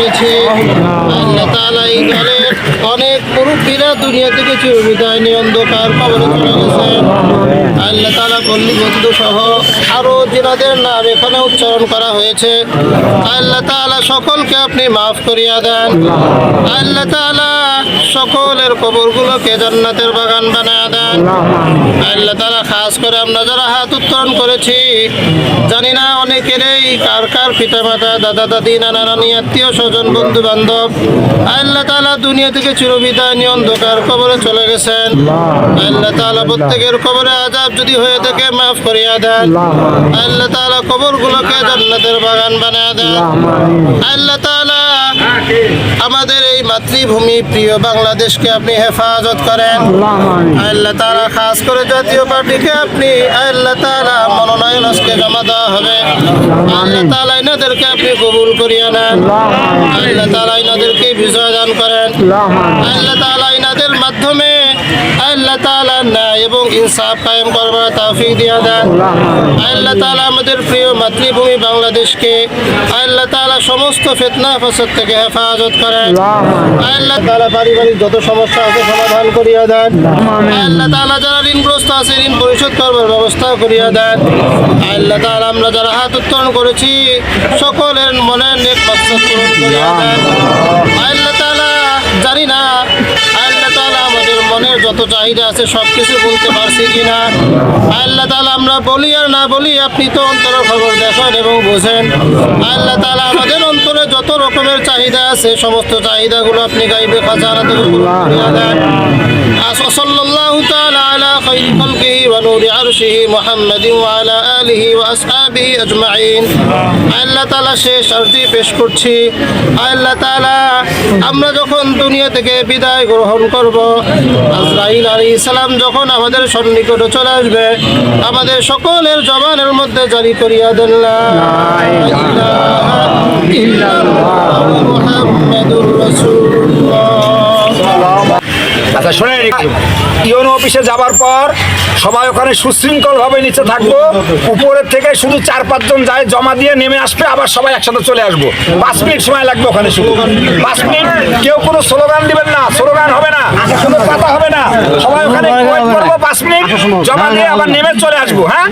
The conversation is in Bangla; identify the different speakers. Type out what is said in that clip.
Speaker 1: করেছি। আল্লাহ তাআলা এই দলের অনেক মুরব্বীরা দুনিয়া থেকে চিরবিদায় নিয়ে অন্ধকার কবরে চলে গেছেন। আল্লাহ তাআলা পল্লী বন্ধু সহ আরো যিনাদের নাম এখানে উচ্চারণ করা হয়েছে, আল্লাহ তাআলা সকলকে আপনি মাফ করিয়া দেন। আল্লাহ তাআলা সকলের কবরগুলোকে জান্নাতের বাগান বানায়া দেন। আল্লাহ তাআলা খাস করে আমরা যারা হাত উত্তোলন করেছি, জানি না অনেকেরই কার কার পিতা মাতা, দাদা দাদি, নানা নানি, আত্মীয় স্বজন, বন্ধু বান্ধব আল্লাহ তাআলা দুনিয়া থেকে চিরবিদায় নিয়ে অন্ধকার কবরে চলে গেছেন। আল্লাহ তাআলা প্রত্যেকের কবরে আযাব যদি হয়ে থাকে মাফ করিয়া দেন। আল্লাহ তাআলা কবরগুলোকে জান্নাতের বাগান বানায়া দেন। আল্লাহ তাআলা আমাদের এই মাতৃভূমি প্রিয় বাংলাদেশকে আপনি হেফাজত করেন। আল্লাহ তাআলা খাস করে জাতীয় পার্টিকে আপনি আল্লাহ তাআলা মনোনয়ন আজকে জমা দেওয়া হবে। আল্লাহ তাআলা এনাদেরকে আপনি কবুল করিয়া নেন। আল্লাহ তাআলা এনাদেরকে বিজয় দান করেন। আল্লাহ তাআলা এনাদের মাধ্যমে আল্লাহ তাআলা ন্যায় এবং ইনসাফ কায়েম করবার তৌফিক দিয়া দেন। আল্লাহ তাআলা আমাদের প্রিয় মাতৃভূমি বাংলাদেশকে আল্লাহ তাআলা সমস্ত ফিতনা ফাসাদ থেকে হেফাজত করেন। আল্লাহ তাআলা পারিবারিক যত সমস্যা আছে সমাধান করিয়া দেন। আল্লাহ তাআলা যারা ঋণগ্রস্ত আছে ঋণ পরিশোধ করবার ব্যবস্থা করিয়া দেন। আল্লাহ তাআলা আমরা যারা হাত উত্তোলন করেছি সকলের মনের নেক মাকসাদ পূরণ করিয়া দেন। আল্লাহ তাআলা জানি না আল্লাহ তাআলা আমাদের মনের যত চাহিদা আছে সব কিছু বলতে পারছি কিনা। আল্লাহ তাআলা আমরা বলি আর না বলি আপনি তো অন্তরের খবর দেখেন এবং বোঝেন। আল্লাহ তাআলা আমাদের অন্তরে যত রকমের চাহিদা আছে সমস্ত চাহিদাগুলো আপনি গাইবে খাজানা থেকে পূরণ করিয়া দেন। সাল্লাল্লাহু তাআলা আলা খায়রি খালকিহি ওয়া নূরি আরশিহি মুহাম্মাদিন ওয়া আলা আলিহি ওয়া আসহাবিহি আজমাইন। আল্লাহ তাআলা শেষ আরজি পেশ করছি। আল্লাহ তাআলা আমরা যখন দুনিয়া থেকে বিদায় গ্রহণ করব, আজরাইল আলাইহিস সালাম যখন আমাদের সন্নিকটে চলে আসবে, আমাদের সকলের জবানের মধ্যে জারি করিয়া দেন লা ইলাহা ইল্লাল্লাহ মুহাম্মাদুর রাসূলুল্লাহ।
Speaker 2: আচ্ছা শোনেন, ইউনো অফিসে যাবার পর সবাই ওখানে সুশৃঙ্খলভাবে নিচে থাকবো। উপরের থেকে শুধু 4-5 জন যায়, জমা দিয়ে নেমে আসবে, আবার সবাই একসাথে চলে আসবো। 5 মিনিট সময় লাগবে ওখানে, শুধু 5 মিনিট। কেউ কোনো স্লোগান দিবেন না, স্লোগান হবে না, কোনো কথা হবে না। সবাই ওখানে ওয়েট করবো 5 মিনিট, জমা দিয়ে আবার নেমে চলে আসবো। হ্যাঁ,